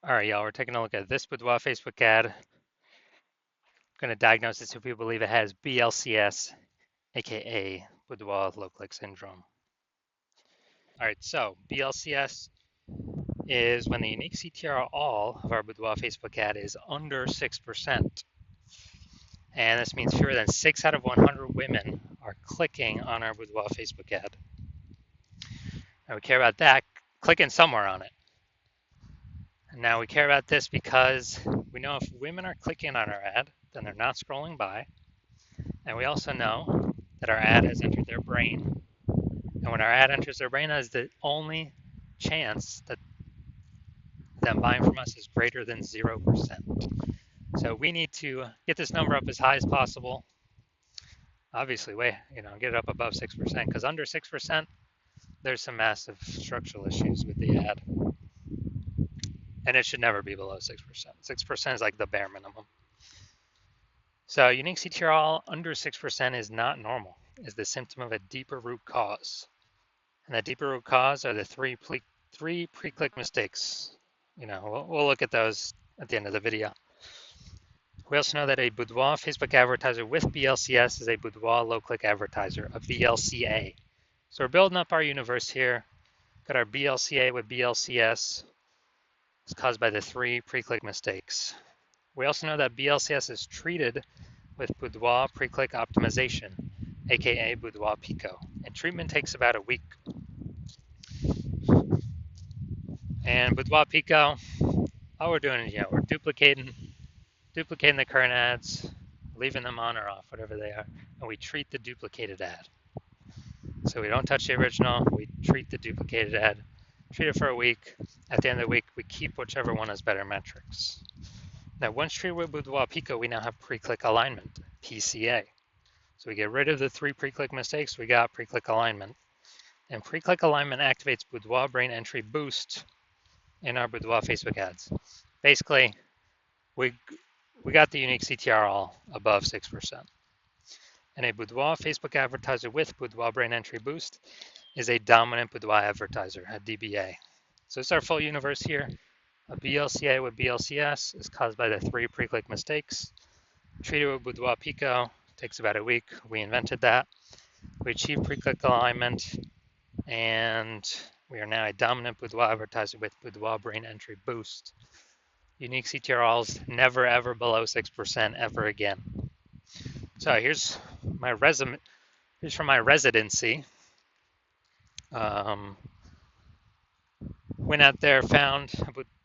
All right, y'all, we're taking a look at this Boudoir Facebook ad. Going to diagnose this if we believe it has BLCS, aka Boudoir low click syndrome. All right, so BLCS is when the unique CTR all of our Boudoir Facebook ad is under 6%. And this means fewer than 6 out of 100 women are clicking on our Boudoir Facebook ad. And we care about that clicking somewhere on it. And now we care about this because we know if women are clicking on our ad, then they're not scrolling by. And we also know that our ad has entered their brain. And when our ad enters their brain, that is the only chance that them buying from us is greater than 0%. So we need to get this number up as high as possible. Obviously, get it up above 6%, because under 6%, there's some massive structural issues with the ad. And it should never be below 6%. 6% is like the bare minimum. So unique CTR all under 6% is not normal, is the symptom of a deeper root cause. And that deeper root cause are the three pre-click mistakes. We'll look at those at the end of the video. We also know that a Boudoir Facebook advertiser with BLCS is a Boudoir low-click advertiser, a BLCA. So we're building up our universe here. Got our BLCA with BLCS. It's caused by the three pre-click mistakes. We also know that BLCS is treated with Boudoir pre-click optimization, aka Boudoir Pico, and treatment takes about a week. And Boudoir Pico, all we're doing is, we're duplicating the current ads, leaving them on or off, whatever they are, and we treat the duplicated ad. So we don't touch the original, we treat the duplicated ad, treat it for a week. At the end of the week, we keep whichever one has better metrics. Now, once treated with Boudoir Pico, we now have pre-click alignment, PCA. So we get rid of the three pre-click mistakes, we got pre-click alignment. And pre-click alignment activates Boudoir brain entry boost in our Boudoir Facebook ads. Basically, we got the unique CTR all above 6%. And a Boudoir Facebook advertiser with Boudoir brain entry boost is a dominant Boudoir advertiser, a DBA. So it's our full universe here. A BLCA with BLCS is caused by the three pre-click mistakes. Treated with Boudoir Pico takes about a week. We invented that. We achieved pre-click alignment, and we are now a dominant Boudoir advertiser with Boudoir brain entry boost. Unique CTRLs never ever below 6% ever again. So here's my resume. Here's from my residency. Went out there, found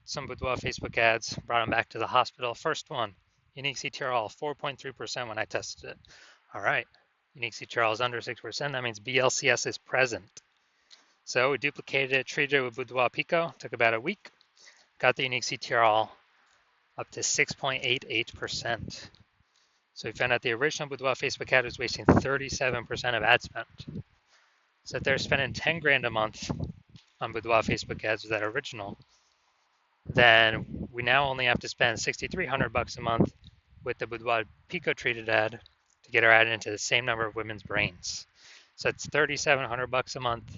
some Boudoir Facebook ads, brought them back to the hospital. First one, unique CTRL 4.3% when I tested it. All right, unique CTRL is under 6%. That means BLCS is present. So we duplicated it, treated it with Boudoir Pico. Took about a week. Got the unique CTRL up to 6.88%. So we found out the original Boudoir Facebook ad was wasting 37% of ad spend. So if they're spending 10 grand a month on Boudoir Facebook ads with that original, then we now only have to spend $6,300 a month with the Boudoir Pico treated ad to get our ad into the same number of women's brains. So it's $3,700 a month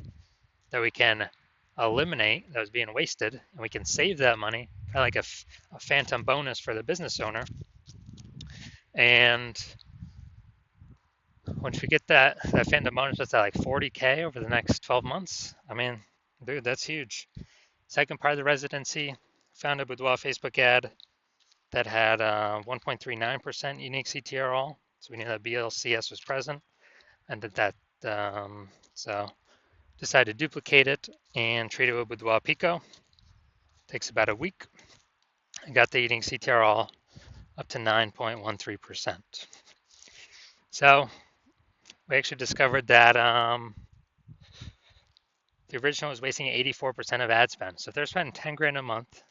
that we can eliminate that was being wasted, and we can save that money, kind of like a phantom bonus for the business owner. And once we get that phantom bonus, what's that, like 40K over the next 12 months? I mean, dude, that's huge. Second part of the residency, found a Boudoir Facebook ad that had 1.39% unique CTR all. So we knew that BLCS was present, and so decided to duplicate it and treat it with Boudoir Pico. Takes about a week. I got the unique CTR all up to 9.13%. So we actually discovered that the original was wasting 84% of ad spend. So if they're spending 10 grand a month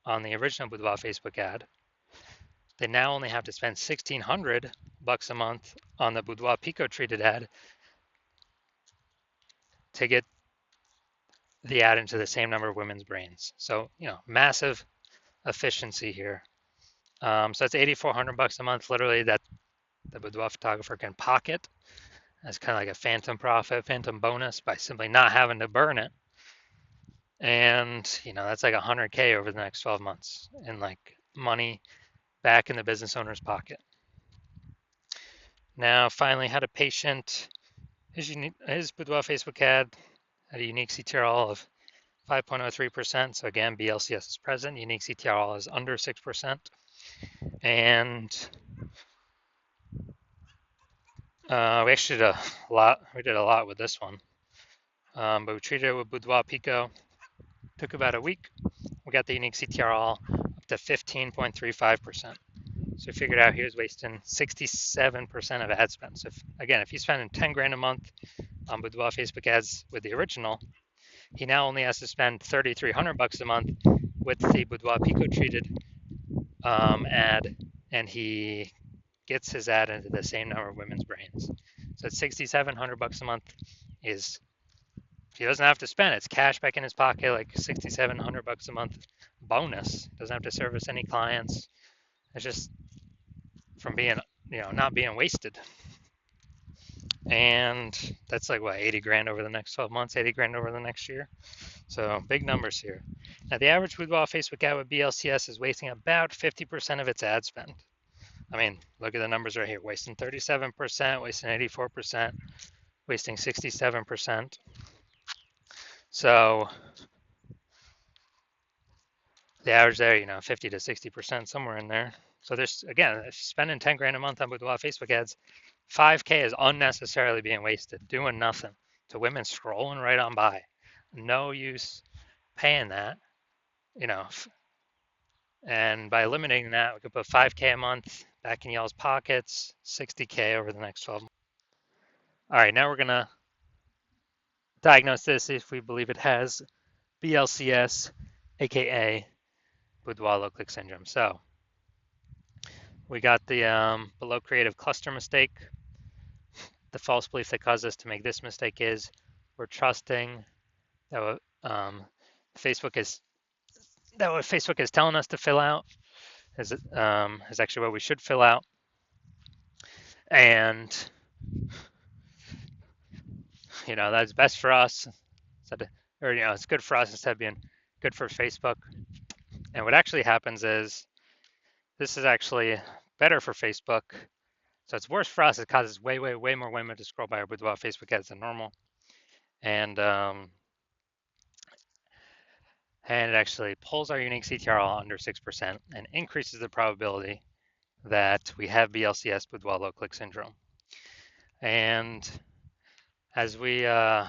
on the original Boudoir Facebook ad, they now only have to spend $1,600 a month on the Boudoir Pico treated ad to get the ad into the same number of women's brains. So, massive efficiency here. So that's $8,400 a month, literally, that the Boudoir photographer can pocket as kind of like a phantom profit, phantom bonus by simply not having to burn it. And, that's like 100K over the next 12 months in like money back in the business owner's pocket. Now, finally, had a patient, his Boudoir Facebook ad had a unique CTRL of 5.03%. So again, BLCS is present, unique CTRL is under 6%. And we actually did a lot. We did a lot with this one, but we treated it with Boudoir Pico. Took about a week. We got the unique CTRL up to 15.35%. So we figured out he was wasting 67% of ad spend. So if he's spending 10 grand a month on Boudoir Facebook ads with the original, he now only has to spend $3,300 a month with the Boudoir Pico treated ad, and he gets his ad into the same number of women's brains. So it's $6,700 a month. Is he doesn't have to spend. It's cash back in his pocket, like $6,700 a month bonus. Doesn't have to service any clients. It's just from being, not being wasted. And that's like what, 80 grand over the next 12 months, 80 grand over the next year. So big numbers here. Now the average Boudoir Facebook ad with BLCS is wasting about 50% of its ad spend. I mean, look at the numbers right here, wasting 37%, wasting 84%, wasting 67%. So the average there, 50 to 60%, somewhere in there. So there's, again, if spending 10 grand a month on Boudoir Facebook ads, 5K is unnecessarily being wasted, doing nothing to women scrolling right on by. No use paying that, and by eliminating that, we could put 5K a month back in y'all's pockets, 60K over the next 12 months. All right, now we're going to diagnose this if we believe it has BLCS, aka Boudoir low click syndrome. So we got the below creative cluster mistake. The false belief that caused us to make this mistake is we're trusting that what Facebook is telling us to fill out is actually what we should fill out, and that's best for us, or it's good for us instead of being good for Facebook. And what actually happens is this is actually better for Facebook. So it's worse for us. It causes way more women to scroll by our Boudoir Facebook ads than normal, and it actually pulls our unique CTRL under 6% and increases the probability that we have BLCS, Boudoir low click syndrome. And as we, kind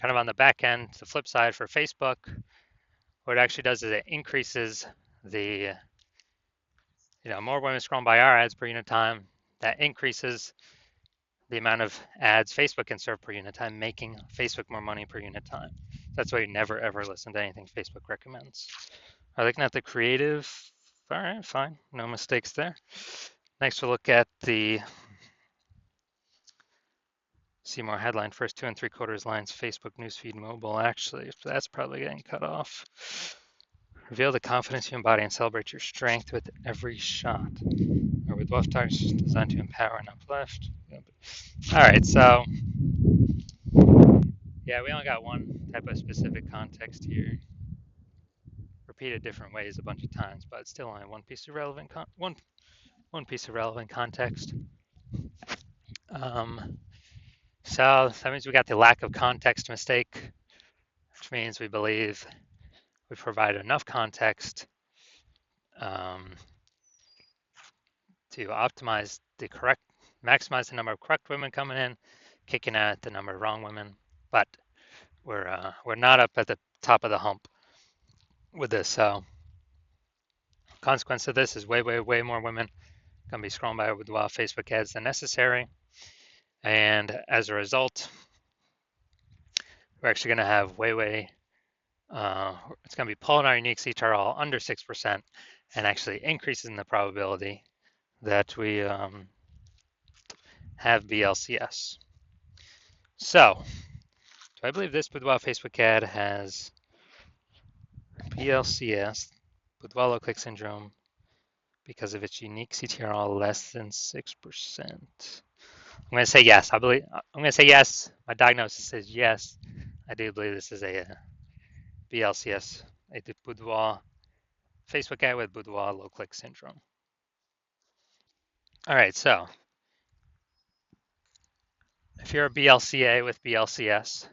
of on the back end, the flip side for Facebook, what it actually does is it increases the, more women scrolling by our ads per unit time. That increases the amount of ads Facebook can serve per unit time, making Facebook more money per unit time. That's why you never ever listen to anything Facebook recommends. Are looking at the creative? All right, fine, no mistakes there. Next, we'll look at the see more headline first 2 3/4 lines Facebook newsfeed mobile. Actually, that's probably getting cut off. Reveal the confidence you embody and celebrate your strength with every shot. Or with wealth targets designed to empower and uplift. All right, so yeah, we only got one type of specific context here. Repeated different ways a bunch of times, but still only one piece of relevant one piece of relevant context. So that means we got the lack of context mistake, which means we believe we provide enough context to maximize the number of correct women coming in, kicking out the number of wrong women. But we're not up at the top of the hump with this. So consequence of this is way more women gonna be scrolling by with wild Facebook ads than necessary, and as a result, we're actually gonna have it's gonna be pulling our unique CTRL under 6% and actually increasing the probability that we have BLCS. So, do I believe this Boudoir Facebook ad has BLCS, Boudoir low click syndrome, because of its unique CTRL less than 6%? I'm going to say yes. I'm going to say yes. My diagnosis is yes. I do believe this is a BLCS, a Boudoir Facebook ad with Boudoir low click syndrome. All right, so if you're a BLCA with BLCS,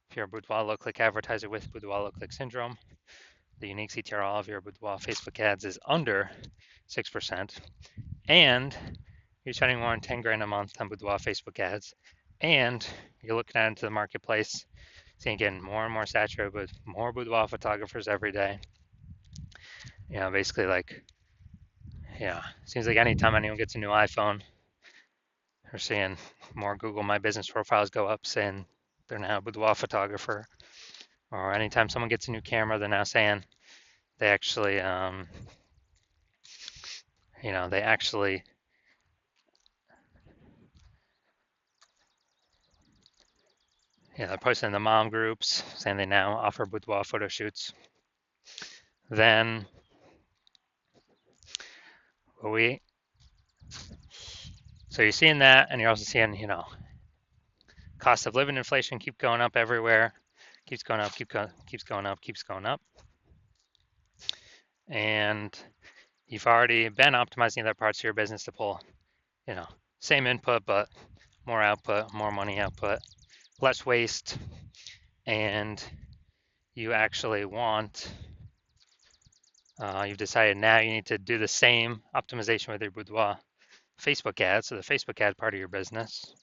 if you're a Boudoir low click advertiser with Boudoir low click syndrome, the unique CTR of your Boudoir Facebook ads is under 6%, and you're spending more than 10 grand a month on Boudoir Facebook ads, and you're looking out into the marketplace, seeing getting more and more saturated with more boudoir photographers every day. Basically seems like anytime anyone gets a new iPhone, we're seeing more Google My Business profiles go up saying they're now a boudoir photographer. Or anytime someone gets a new camera, they're now saying they actually, they're posting in the mom groups saying they now offer boudoir photo shoots. Then so you're seeing that, and you're also seeing, cost of living inflation keep going up everywhere, keeps going up, keeps going up. And you've already been optimizing other parts of your business to pull, same input, but more output, more money output, less waste. And you actually you've decided now you need to do the same optimization with your Boudoir Facebook ads. So the Facebook ad part of your business,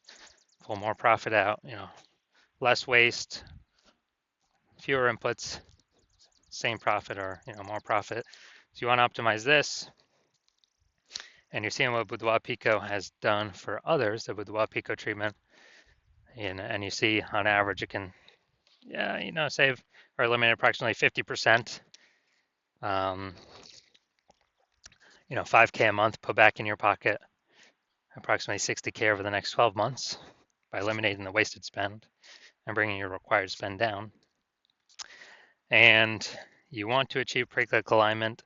pull more profit out, less waste, fewer inputs, same profit, or more profit. So you want to optimize this, and you're seeing what Boudoir Pico has done for others, the Boudoir Pico treatment, and you see on average it can, save or eliminate approximately 50%. 5K a month put back in your pocket, approximately 60K over the next 12 months by eliminating the wasted spend and bringing your required spend down. And you want to achieve pre-click alignment.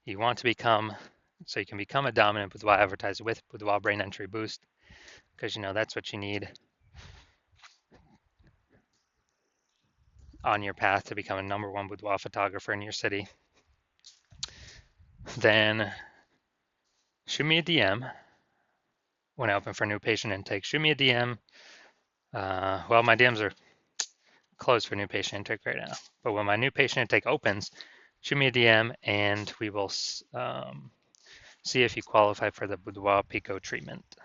You want to become, so you can become a dominant Boudoir advertiser with Boudoir Brain Entry Boost, because that's what you need on your path to become a #1 boudoir photographer in your city. Then shoot me a DM when I open for new patient intake. Shoot me a DM. Well, my DMs are closed for new patient intake right now, but when my new patient intake opens, shoot me a DM and we will see if you qualify for the Boudoir Pico treatment.